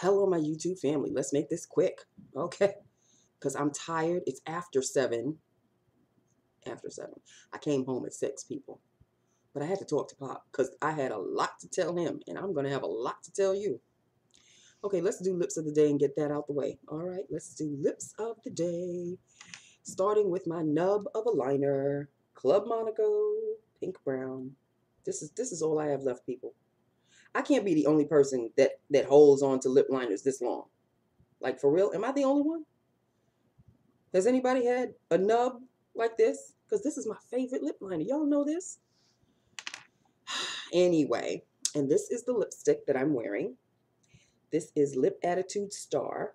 Hello, my YouTube family. Let's make this quick, okay? Because I'm tired. It's after 7. After 7. I came home at 6, people. But I had to talk to Pop because I had a lot to tell him, and I'm going to have a lot to tell you. Okay, let's do lips of the day and get that out the way. All right, let's do lips of the day. Starting with my nub of a liner, Club Monaco, pink brown. This is all I have left, people. I can't be the only person that holds on to lip liners this long. Like, for real, am I the only one? Has anybody had a nub like this? Because this is my favorite lip liner. Y'all know this? Anyway, and this is the lipstick that I'm wearing. This is Lip Attitude Star.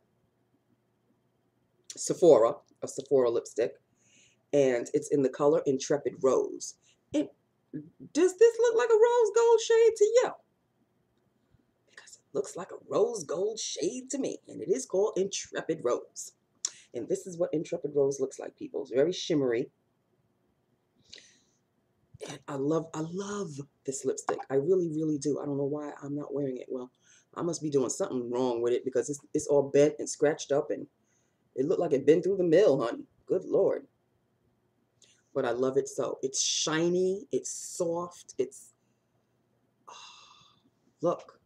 Sephora, a Sephora lipstick. And it's in the color Intrepid Rose. And does this look like a rose gold shade to you? Because it looks like a rose gold shade to me. And it is called Intrepid Rose. And this is what Intrepid Rose looks like, people. It's very shimmery. And I love this lipstick. I really, really do. I don't know why I'm not wearing it. Well, I must be doing something wrong with it because it's all bent and scratched up and it looked like it been through the mill, honey. Good Lord. But I love it so. It's shiny. It's soft. It's, oh, look.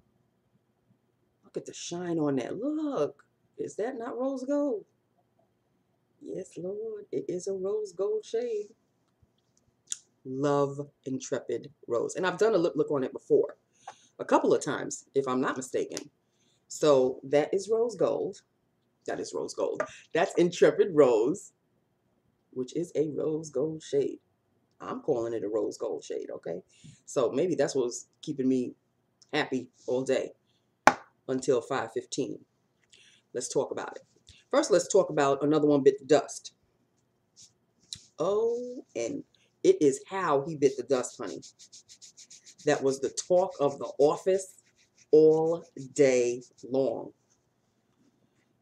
Look at the shine on that. Look. Is that not rose gold? Yes, Lord. It is a rose gold shade. Love Intrepid Rose. And I've done a lip look on it before. A couple of times, if I'm not mistaken. So that is rose gold. That is rose gold. That's Intrepid Rose, which is a rose gold shade. I'm calling it a rose gold shade, okay? So maybe that's what's keeping me happy all day until 5:15. Let's talk about it. First, let's talk about Another One Bit the Dust. Oh, and it is how he bit the dust, honey. That was the talk of the office all day long.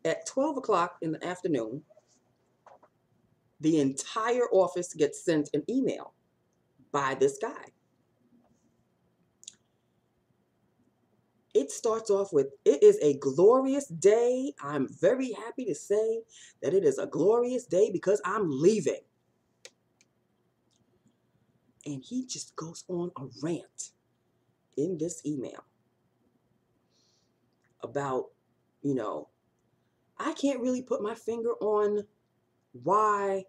At 12 o'clock in the afternoon, the entire office gets sent an email by this guy. It starts off with, "It is a glorious day. I'm very happy to say that it is a glorious day because I'm leaving." And he just goes on a rant in this email about, I can't really put my finger on why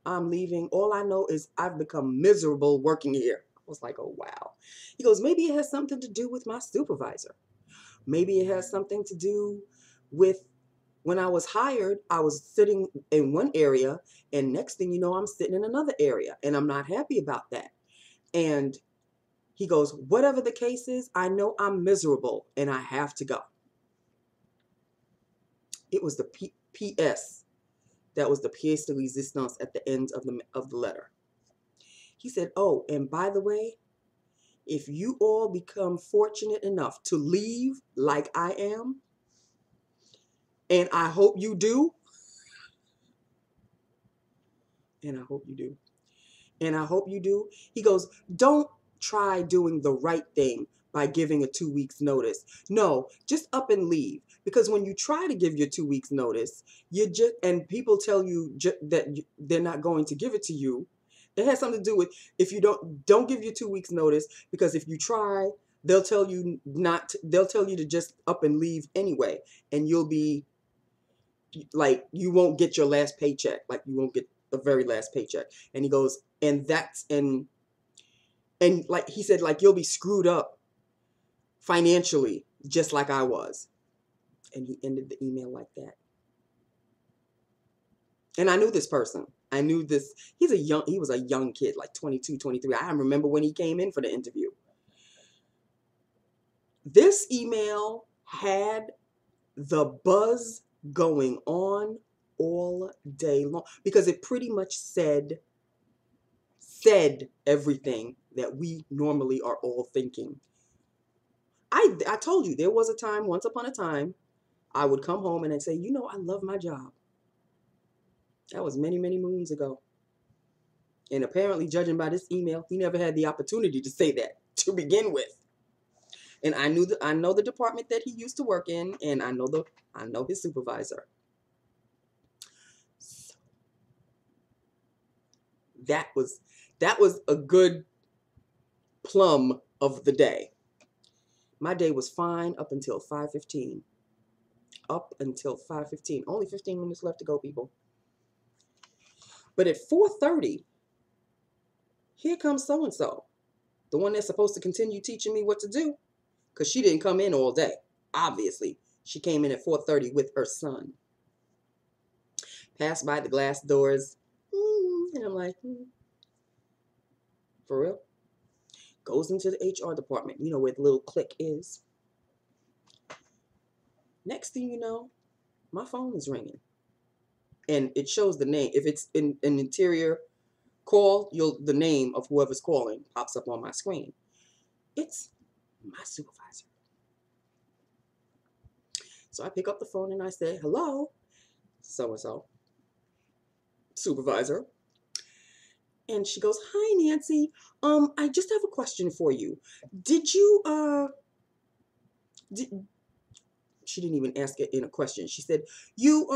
I'm leaving. All I know is I've become miserable working here. I was like, oh, wow. He goes, maybe it has something to do with my supervisor. Maybe it has something to do with when I was hired, I was sitting in one area, and next thing you know, I'm sitting in another area, and I'm not happy about that. And he goes, whatever the case is, I know I'm miserable, and I have to go. It was the P.S. That was the pièce de résistance at the end of the letter. He said, oh, and by the way, if you all become fortunate enough to leave like I am, and I hope you do, and I hope you do, and I hope you do, he goes, don't try doing the right thing by giving a 2 weeks notice. No, just up and leave. Because when you try to give your 2 weeks notice, and people tell you that they're not going to give it to you, it has something to do with if you don't give your 2 weeks notice, because if you try, they'll tell you to just up and leave anyway, and you'll be like, you won't get your last paycheck, like you won't get the very last paycheck. And he goes, and like he said, like you'll be screwed up financially just like I was. And he ended the email like that. And I knew this person. I knew this. He was a young kid, like 22, 23. I remember when he came in for the interview. This email had the buzz going on all day long because it pretty much said everything that we normally are all thinking. I told you there was a time, once upon a time, I would come home and I'd say, I love my job. That was many, many moons ago. And apparently, judging by this email, he never had the opportunity to say that to begin with. And I know the department that he used to work in, and I know his supervisor. So that was a good plum of the day. My day was fine up until 5:15. Up until 5:15. Only 15 minutes left to go, people. But at 4:30, here comes so and so, the one that's supposed to continue teaching me what to do, because she didn't come in all day. Obviously, she came in at 4:30 with her son. Passed by the glass doors, and I'm like, for real? Goes into the HR department, you know where the little click is. Next thing you know, my phone is ringing, and it shows the name. If it's in an interior call, the name of whoever's calling pops up on my screen. It's my supervisor. So I pick up the phone and I say, hello, so-and-so, supervisor. And she goes, hi, Nancy. I just have a question for you. Did you, she didn't even ask it in a question. She said, you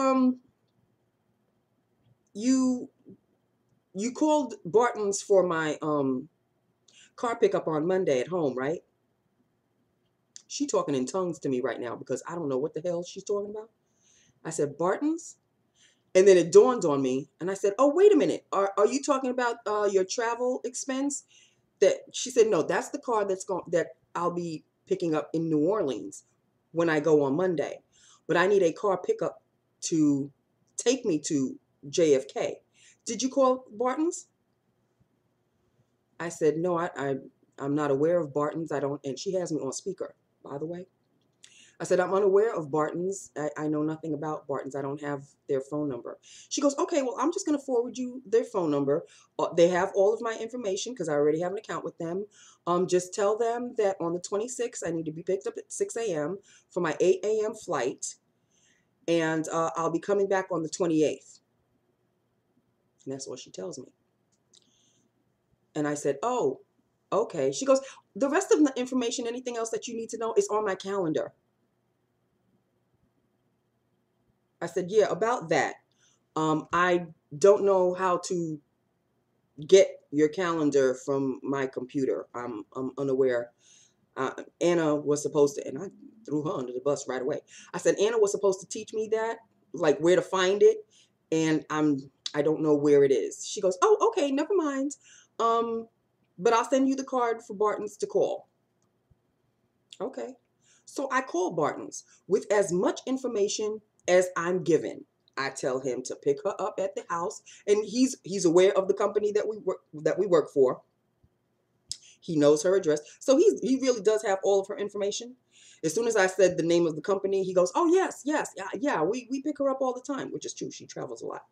called Barton's for my, car pickup on Monday at home, right? She talking in tongues to me right now because I don't know what the hell she's talking about. I said, Barton's? And then it dawned on me, and I said, oh, wait a minute. Are you talking about your travel expense? That she said, no, that's the car that I'll be picking up in New Orleans when I go on Monday. But I need a car pickup to take me to JFK. Did you call Barton's? I said, no, I'm not aware of Barton's. I don't, and she has me on speaker, by the way. I said, I'm unaware of Barton's. I know nothing about Barton's. I don't have their phone number. She goes, okay, well, I'm just going to forward you their phone number. They have all of my information because I already have an account with them. Just tell them that on the 26th, I need to be picked up at 6 a.m. for my 8 a.m. flight. And I'll be coming back on the 28th. And that's what she tells me. And I said, oh, okay. She goes, the rest of the information, anything else that you need to know is on my calendar. I said, yeah, about that. I don't know how to get your calendar from my computer. I'm unaware. Anna was supposed to, and I threw her under the bus right away. I said, Anna was supposed to teach me that, like where to find it. And I don't know where it is. She goes, oh, okay, never mind. But I'll send you the card for Barton's to call. Okay. So I call Barton's with as much information as I'm given. I tell him to pick her up at the house, and he's aware of the company that we work for. He knows her address, so he really does have all of her information. As soon as I said the name of the company, he goes, "Oh yes, yeah. We pick her up all the time," which is true. She travels a lot.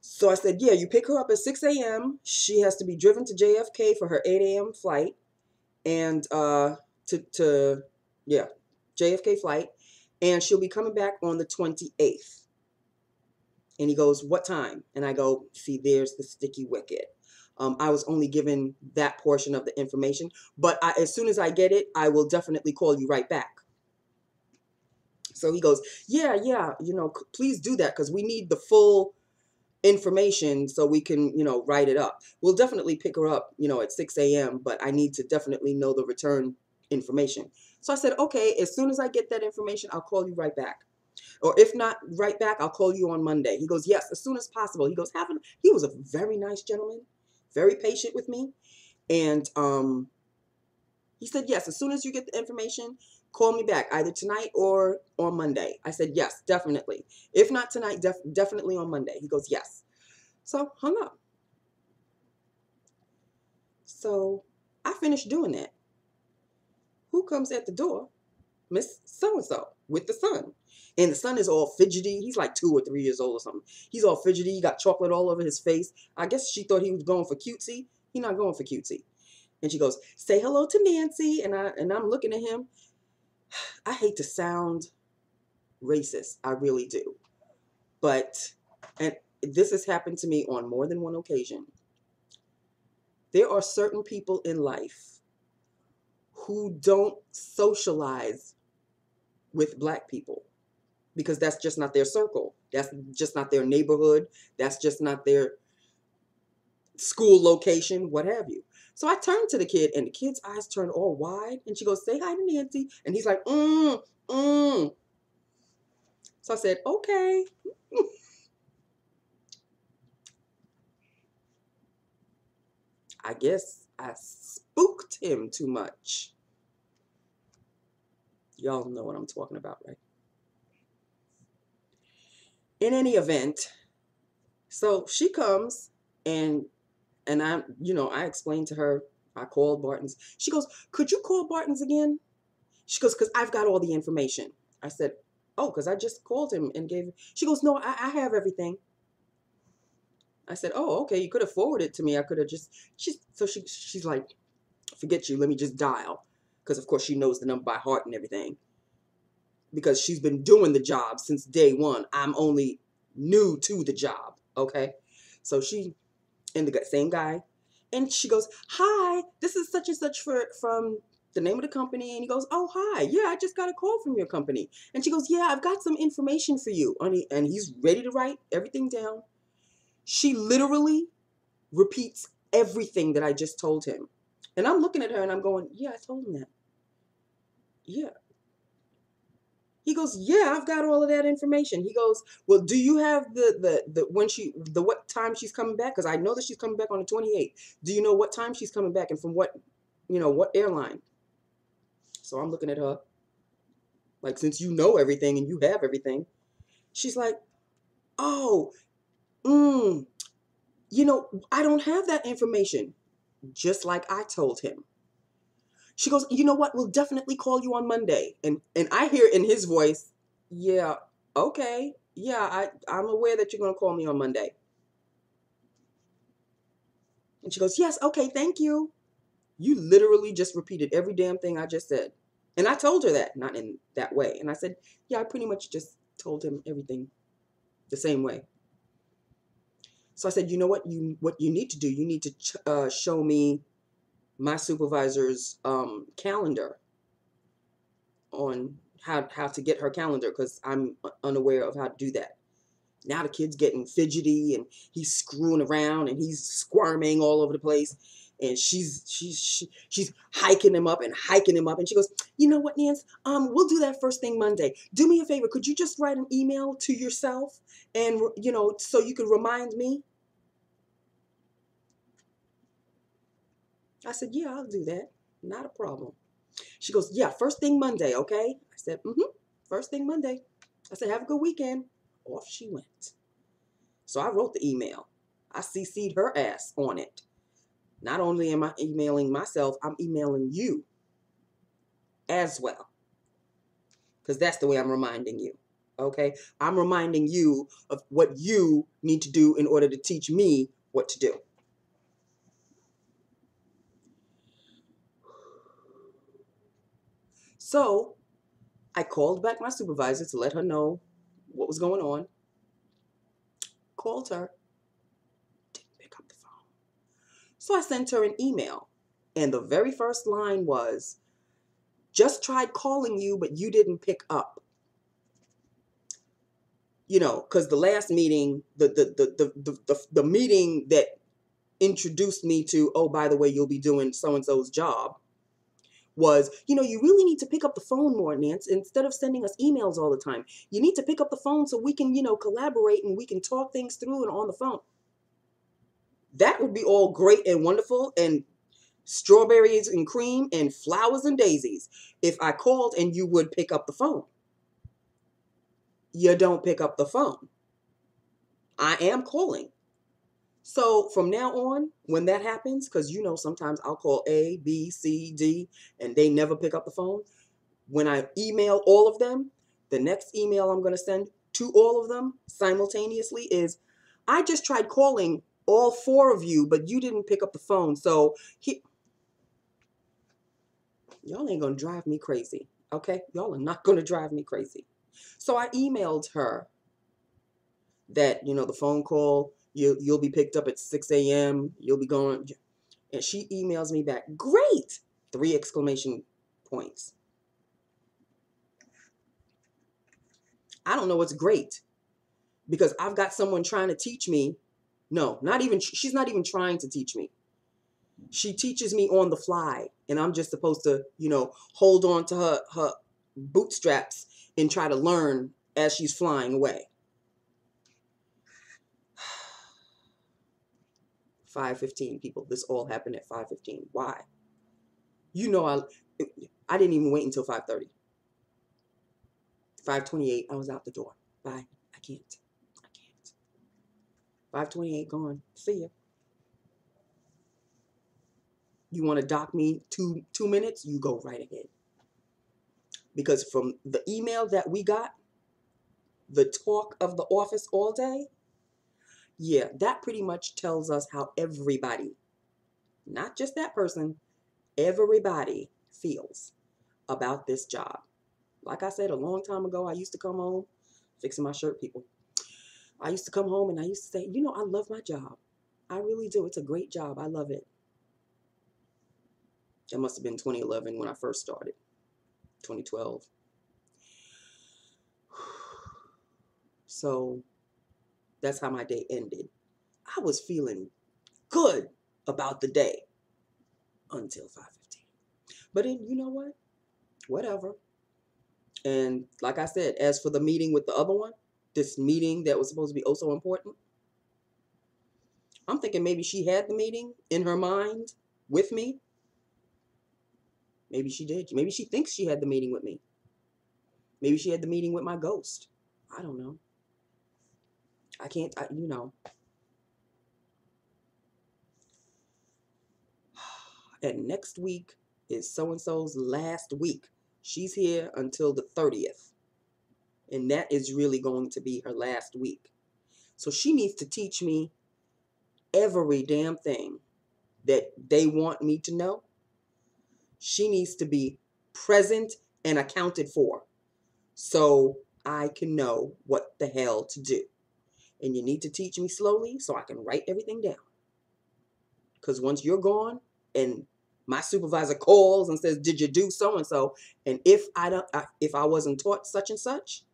So I said, "Yeah, you pick her up at 6 a.m. She has to be driven to JFK for her 8 a.m. flight, and yeah, JFK flight, and she'll be coming back on the 28th." And he goes, what time? And I go, see, there's the sticky wicket. I was only given that portion of the information, but as soon as I get it, I will definitely call you right back. So he goes, yeah, please do that because we need the full information so we can, write it up. We'll definitely pick her up, at 6 a.m., but I need to definitely know the return information. So I said, okay, as soon as I get that information, I'll call you right back. Or if not right back, I'll call you on Monday. He goes, yes, as soon as possible. He goes, he was a very nice gentleman, very patient with me. And he said, yes, as soon as you get the information, call me back either tonight or on Monday. I said, yes, definitely. If not tonight, definitely on Monday. He goes, yes. So hung up. So I finished doing that. Who comes at the door? Miss So-and-so with the son. And the son is all fidgety. He's like 2 or 3 years old or something. He's all fidgety. He got chocolate all over his face. I guess she thought he was going for cutesy. He's not going for cutesy. And she goes, say hello to Nancy. And I'm looking at him. I hate to sound racist. I really do. But, and this has happened to me on more than one occasion. There are certain people in life who don't socialize with Black people because that's just not their circle. That's just not their neighborhood. That's just not their school location, what have you. So I turned to the kid, and the kid's eyes turned all wide, and she goes, "Say hi to Nancy." And he's like, mm. So I said, "Okay." I guess I spooked him too much. Y'all know what I'm talking about, right? In any event, so she comes, and I explained to her, I called Barton's. She goes, "Could you call Barton's again?" She goes, "Because I've got all the information." I said, "Oh, because I just called him and gave." She goes, "No, I have everything." I said, "Oh, okay. You could have forwarded it to me. I could have just." She's like, "Forget you. Let me just dial," because of course she knows the number by heart and everything. Because she's been doing the job since day one. I'm only new to the job. Okay, so she and the same guy, and she goes, "Hi, this is such and such from the name of the company." And he goes, "Oh, hi, yeah, I just got a call from your company." And she goes, "Yeah, I've got some information for you." And he's ready to write everything down. She literally repeats everything that I just told him. And I'm looking at her and I'm going, "Yeah, I told him that. Yeah." He goes, "Yeah, I've got all of that information." He goes, "Well, do you have the what time she's coming back? Because I know that she's coming back on the 28th. Do you know what time she's coming back and from what airline?" So I'm looking at her like, since you know everything and you have everything. She's like, "Oh, mm, I don't have that information." Just like I told him. She goes, "You know what? We'll definitely call you on Monday." And I hear in his voice, "Yeah, okay. Yeah, I'm aware that you're going to call me on Monday." And she goes, "Yes, okay, thank you." You literally just repeated every damn thing I just said. And I told her that, not in that way. And I said, "Yeah, I pretty much just told him everything the same way." So I said, "You know what you need to do? You need to show me my supervisor's calendar on how to get her calendar because I'm unaware of how to do that." Now the kid's getting fidgety and he's screwing around and he's squirming all over the place. And she's hiking him up and hiking him up. And she goes, "You know what, Nance? We'll do that first thing Monday. Do me a favor. Could you just write an email to yourself and so you could remind me?" I said, "Yeah, I'll do that. Not a problem." She goes, "Yeah, first thing Monday, okay?" I said, "Mm-hmm. First thing Monday." I said, "Have a good weekend." Off she went. So I wrote the email. I CC'd her ass on it. Not only am I emailing myself, I'm emailing you as well. Because that's the way I'm reminding you. Okay? I'm reminding you of what you need to do in order to teach me what to do. So I called back my supervisor to let her know what was going on. Called her. Didn't pick up the phone. So I sent her an email. And the very first line was, "Just tried calling you, but you didn't pick up." Because the last meeting, the meeting that introduced me to, "Oh, by the way, you'll be doing so and so's job," was, "You really need to pick up the phone more, Nance, instead of sending us emails all the time. You need to pick up the phone so we can, collaborate and we can talk things through and on the phone." That would be all great and wonderful and strawberries and cream and flowers and daisies if I called and you would pick up the phone. You don't pick up the phone. I am calling. So from now on, when that happens, because sometimes I'll call A, B, C, D, and they never pick up the phone. When I email all of them, the next email I'm going to send to all of them simultaneously is, "I just tried calling all four of you, but you didn't pick up the phone. So y'all ain't going to drive me crazy. Okay? Y'all are not going to drive me crazy." So I emailed her that, the phone call, you'll be picked up at 6 a.m. You'll be going. And she emails me back, "Great!" 3 exclamation points. I don't know what's great because I've got someone trying to teach me. No, not even, she's not even trying to teach me. She teaches me on the fly, and I'm just supposed to, hold on to her bootstraps and try to learn as she's flying away. 5:15, people. This all happened at 5:15. Why? I didn't even wait until 5:30. 5:28, I was out the door. Bye. I can't. 5:28 gone. See ya. You want to dock me two minutes? You go right ahead. Because from the email that we got, the talk of the office all day, yeah, that pretty much tells us how everybody, not just that person, everybody feels about this job. Like I said a long time ago, I used to come home, fixing my shirt, people. I used to come home and I used to say, I love my job. I really do. It's a great job. I love it. That must have been 2011 when I first started. 2012. So that's how my day ended. I was feeling good about the day until 5:15. But you know what? Whatever. And like I said, as for the meeting with the other one, this meeting that was supposed to be oh so important, I'm thinking maybe she had the meeting in her mind with me. Maybe she did. Maybe she thinks she had the meeting with me. Maybe she had the meeting with my ghost. I don't know. I can't, And next week is so-and-so's last week. She's here until the 30th. And that is really going to be her last week. So she needs to teach me every damn thing that they want me to know. She needs to be present and accounted for so I can know what the hell to do. And you need to teach me slowly so I can write everything down. Because once you're gone and my supervisor calls and says, "Did you do so-and-so?" And if I wasn't taught such and such,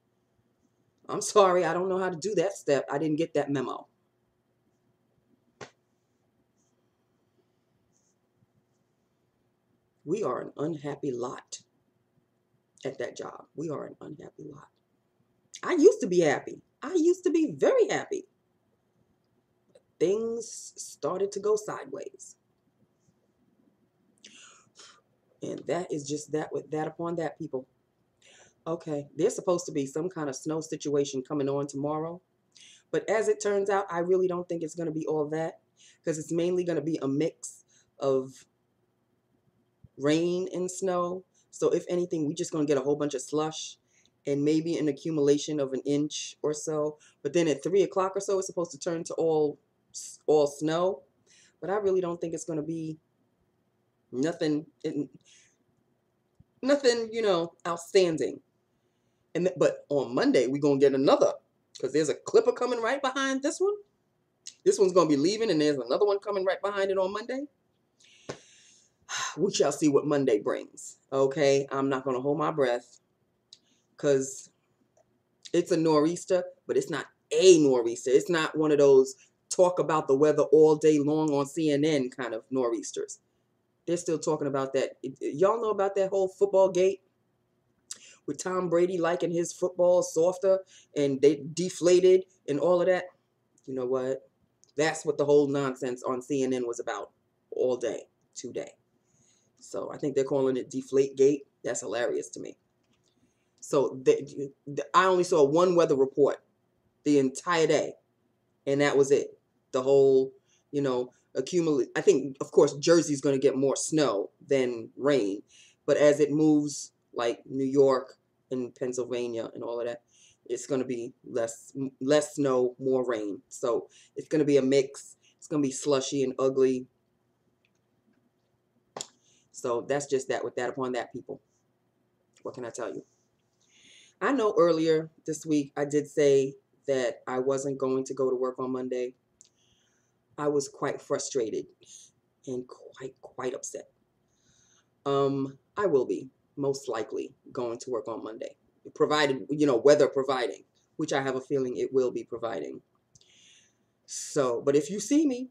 I'm sorry, I don't know how to do that step. I didn't get that memo. We are an unhappy lot at that job. We are an unhappy lot. I used to be happy. I used to be very happy. Things started to go sideways. And that is just that with that upon that, people. Okay, there's supposed to be some kind of snow situation coming on tomorrow. But as it turns out, I really don't think it's going to be all that because it's mainly going to be a mix of rain and snow. So if anything, we're just going to get a whole bunch of slush and maybe an accumulation of an inch or so. But then at 3 o'clock or so, it's supposed to turn to all snow. But I really don't think it's going to be nothing, outstanding. But on Monday, we're going to get another because there's a clipper coming right behind this one. This one's going to be leaving, and there's another one coming right behind it on Monday. We shall see what Monday brings. Okay, I'm not going to hold my breath because it's a nor'easter, but it's not a nor'easter. It's not one of those talk about the weather all day long on CNN kind of nor'easters. They're still talking about that. Y'all know about that whole football gate with Tom Brady liking his football softer and they deflated and all of that? You know what? That's what the whole nonsense on CNN was about all day today. So I think they're calling it Deflate Gate. That's hilarious to me. So I only saw one weather report the entire day, and that was it. The whole, accumulate. I think, of course, Jersey's going to get more snow than rain, but as it moves, like New York and Pennsylvania and all of that, it's going to be less snow, more rain. So it's going to be a mix. It's going to be slushy and ugly. So that's just that with that upon that, people. What can I tell you? I know earlier this week I did say that I wasn't going to go to work on Monday. I was quite frustrated and quite upset. I will be. most likely going to work on Monday, provided, weather providing, which I have a feeling it will be providing. So, but if you see me,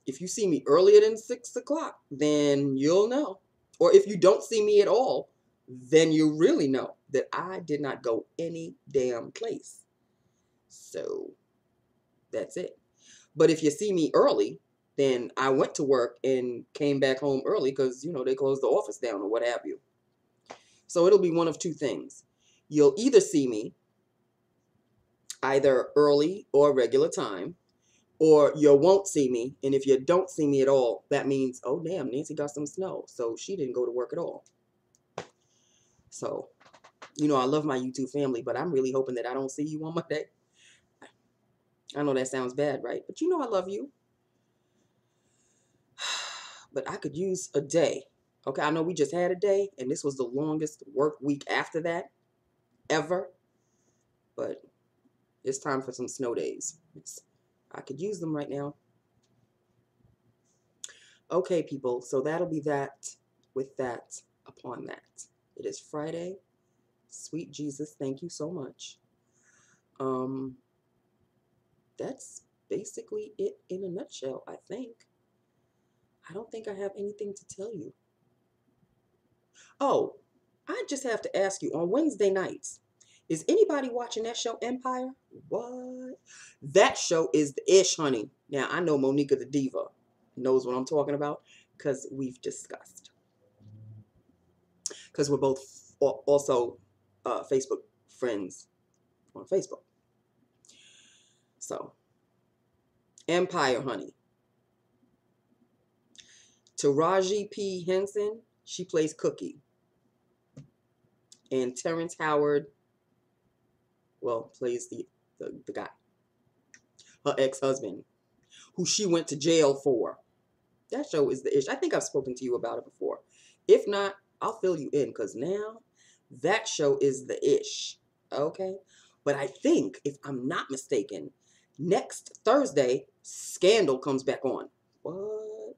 if you see me earlier than 6 o'clock, then you'll know. Or if you don't see me at all, then you really know that I did not go any damn place. So that's it. But if you see me early, then I went to work and came back home early because, they closed the office down or what have you. So it'll be one of two things. You'll either see me either early or regular time, or you won't see me. And if you don't see me at all, that means, oh, damn, Nancy got some snow. So she didn't go to work at all. So, I love my YouTube family, but I'm really hoping that I don't see you on Monday. I know that sounds bad, right? But I love you. But I could use a day. Okay, I know we just had a day, and this was the longest work week after that ever. But it's time for some snow days. I could use them right now. Okay, people, so that'll be that with that upon that. It is Friday. Sweet Jesus, thank you so much. That's basically it in a nutshell, I think. I don't think I have anything to tell you. Oh, I just have to ask you, on Wednesday nights, is anybody watching that show, Empire? What? That show is the ish, honey. Now, I know Monica the Diva knows what I'm talking about because we've discussed. Because we're both also Facebook friends on Facebook. So, Empire, honey. Taraji P. Henson, she plays Cookie. And Terrence Howard, plays the guy. Her ex-husband, who she went to jail for. That show is the ish. I think I've spoken to you about it before. If not, I'll fill you in because now that show is the ish. Okay? But I think, if I'm not mistaken, next Thursday, Scandal comes back on. What?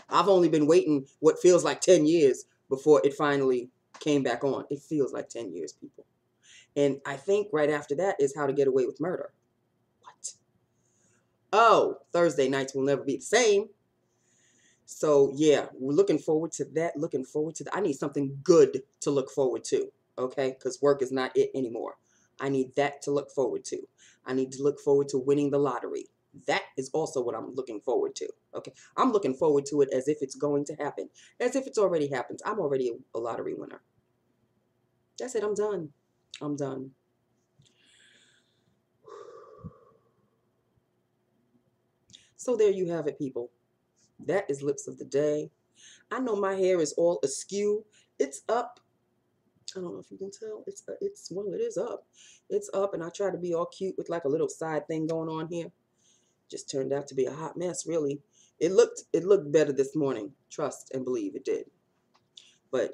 I've only been waiting what feels like 10 years before it finally came back on. It feels like 10 years, people. And I think right after that is How to Get Away with Murder. What? Oh, Thursday nights will never be the same. So, yeah, we're looking forward to that. I need something good to look forward to, okay? Because work is not it anymore. I need that to look forward to. I need to look forward to winning the lottery. That is also what I'm looking forward to, okay? I'm looking forward to it as if it's going to happen, as if it's already happened. I'm already a lottery winner. That's it. I'm done. I'm done. So there you have it, people. That is Lips of the Day. I know my hair is all askew. It's up. I don't know if you can tell. It is up. It's up, and I try to be all cute with like a little side thing going on here. Just turned out to be a hot mess, really. It looked better this morning. Trust and believe it did. But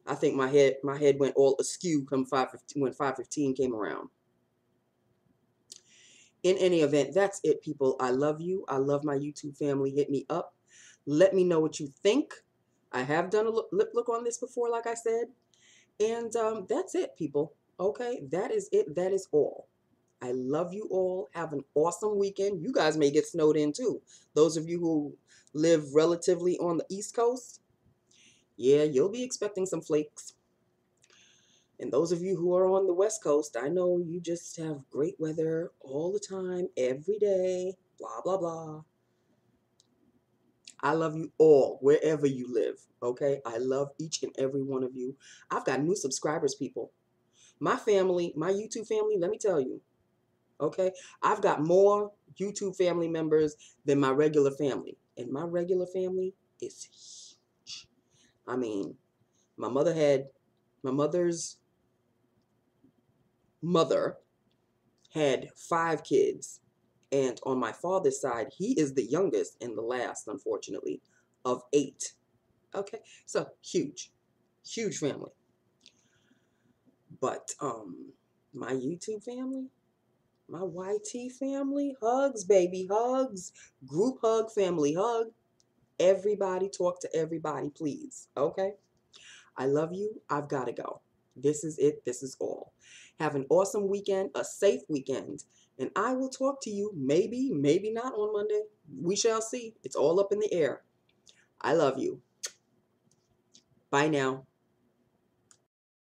I think my head went all askew come 5:15 when 5:15 came around. In any event, that's it, people. I love you. I love my YouTube family. Hit me up. Let me know what you think. I have done a lip look on this before, like I said. And that's it, people. Okay, that is it. That is all. I love you all. Have an awesome weekend. You guys may get snowed in too. Those of you who live relatively on the East Coast, yeah, you'll be expecting some flakes. And those of you who are on the West Coast, I know you just have great weather all the time, every day, blah, blah, blah. I love you all, wherever you live, okay? I love each and every one of you. I've got new subscribers, people. My family, my YouTube family, let me tell you, okay? I've got more YouTube family members than my regular family. And my regular family is huge. I mean, my mother's mother had 5 kids. And on my father's side, he is the youngest and the last, unfortunately, of 8. Okay, so huge family. But my YouTube family, my YT family, hugs, baby, hugs, group hug, family hug. Everybody talk to everybody, please. Okay? I love you. I've got to go. This is it. This is all. Have an awesome weekend, a safe weekend. And I will talk to you maybe, maybe not on Monday. We shall see. It's all up in the air. I love you. Bye now.